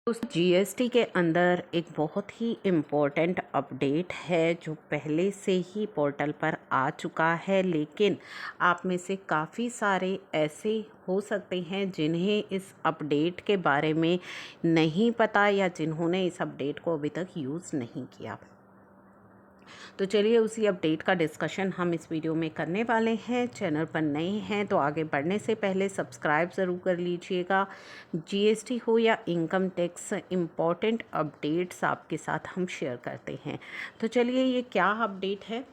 दोस्तों जीएसटी के अंदर एक बहुत ही इम्पोर्टेंट अपडेट है जो पहले से ही पोर्टल पर आ चुका है, लेकिन आप में से काफ़ी सारे ऐसे हो सकते हैं जिन्हें इस अपडेट के बारे में नहीं पता या जिन्होंने इस अपडेट को अभी तक यूज़ नहीं किया। तो चलिए उसी अपडेट का डिस्कशन हम इस वीडियो में करने वाले हैं। चैनल पर नए हैं तो आगे बढ़ने से पहले सब्सक्राइब ज़रूर कर लीजिएगा। जीएसटी हो या इनकम टैक्स, इम्पॉर्टेंट अपडेट्स आपके साथ हम शेयर करते हैं। तो चलिए ये क्या अपडेट है।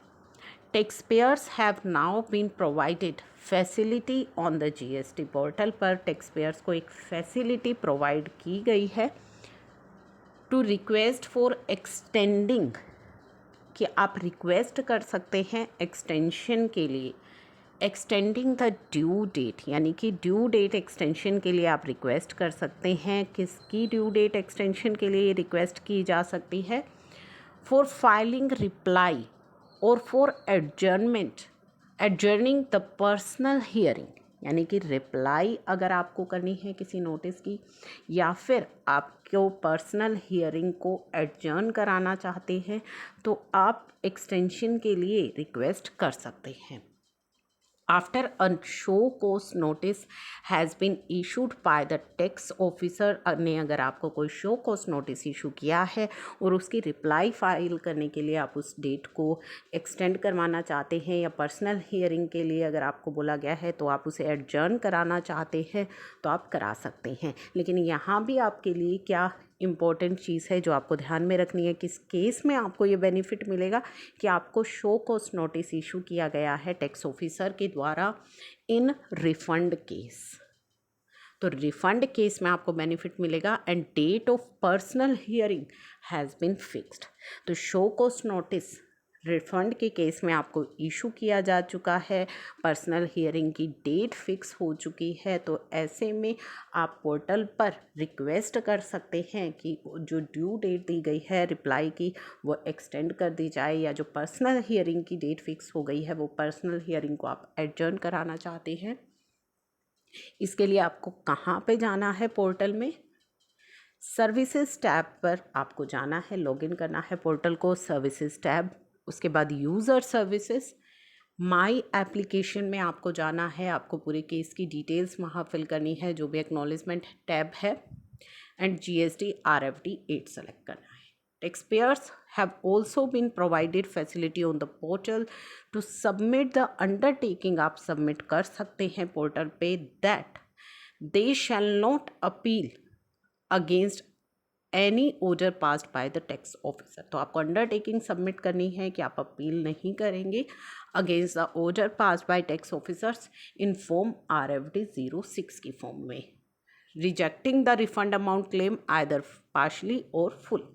Taxpayers have now been provided facility on the GST portal पर टैक्सपेयर्स को एक फैसिलिटी प्रोवाइड की गई है टू रिक्वेस्ट फॉर एक्सटेंडिंग, कि आप रिक्वेस्ट कर सकते हैं एक्सटेंशन के लिए। एक्सटेंडिंग द ड्यू डेट, यानी कि ड्यू डेट एक्सटेंशन के लिए आप रिक्वेस्ट कर सकते हैं। किसकी ड्यू डेट एक्सटेंशन के लिए रिक्वेस्ट की जा सकती है? फॉर फाइलिंग रिप्लाई और फॉर एडजर्निंग द पर्सनल हियरिंग, यानी कि रिप्लाई अगर आपको करनी है किसी नोटिस की, या फिर आपको पर्सनल हियरिंग को एडजर्न कराना चाहते हैं, तो आप एक्सटेंशन के लिए रिक्वेस्ट कर सकते हैं। After a show cause notice has been issued by the tax officer ने अगर आपको कोई शो कोस नोटिस इशू किया है और उसकी रिप्लाई फाइल करने के लिए आप उस डेट को एक्सटेंड करवाना चाहते हैं, या पर्सनल हियरिंग के लिए अगर आपको बोला गया है तो आप उसे एडजर्न कराना चाहते हैं, तो आप करा सकते हैं। लेकिन यहाँ भी आपके लिए क्या इम्पॉर्टेंट चीज़ है जो आपको ध्यान में रखनी है, किस केस में आपको ये बेनिफिट मिलेगा कि आपको शो कोस नोटिस इशू किया गया है टैक्स ऑफिसर के द्वारा इन रिफंड केस। तो रिफंड केस में आपको बेनिफिट मिलेगा and date of personal hearing has been fixed. तो शो कोस नोटिस रिफंड के केस में आपको इशू किया जा चुका है, पर्सनल हियरिंग की डेट फिक्स हो चुकी है, तो ऐसे में आप पोर्टल पर रिक्वेस्ट कर सकते हैं कि जो ड्यू डेट दी गई है रिप्लाई की वो एक्सटेंड कर दी जाए, या जो पर्सनल हियरिंग की डेट फिक्स हो गई है वो पर्सनल हियरिंग को आप एडजर्न कराना चाहते हैं। इसके लिए आपको कहाँ पे जाना है? पोर्टल में सर्विसेज टैब पर आपको जाना है, लॉगिन करना है पोर्टल को, सर्विसेज टैब, उसके बाद यूज़र सर्विसेज, माई एप्लीकेशन में आपको जाना है, आपको पूरे केस की डिटेल्स वहाँ फिल करनी है, जो भी एक्नॉलेजमेंट टैब है, एंड जीएसटी RFD 8 सेलेक्ट करना है। Taxpayers have also been provided facility on the portal to submit the undertaking, आप सबमिट कर सकते हैं पोर्टल पे, that they shall not appeal against any order passed by the tax officer. तो आपको undertaking submit करनी है कि आप अपील नहीं करेंगे against the order passed by tax officers in form RFD 06 की फॉर्म में, rejecting the refund amount claim either partially और फुल।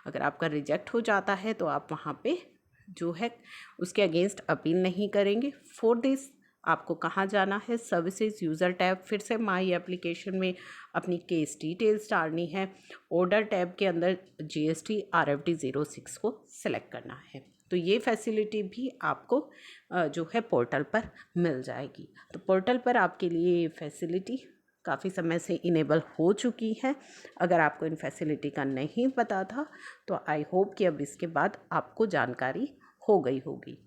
अगर आपका रिजेक्ट हो जाता है तो आप वहाँ पे जो है उसके अगेंस्ट अपील नहीं करेंगे। फॉर दिस आपको कहाँ जाना है? सर्विसेज यूज़र टैब, फिर से माई एप्लीकेशन में अपनी केस डिटेल्स डालनी है, ऑर्डर टैब के अंदर GST RFD 06 को सिलेक्ट करना है। तो ये फैसिलिटी भी आपको जो है पोर्टल पर मिल जाएगी। तो पोर्टल पर आपके लिए ये फैसिलिटी काफ़ी समय से इनेबल हो चुकी है। अगर आपको इन फैसिलिटी का नहीं पता था तो आई होप कि अब इसके बाद आपको जानकारी हो गई होगी।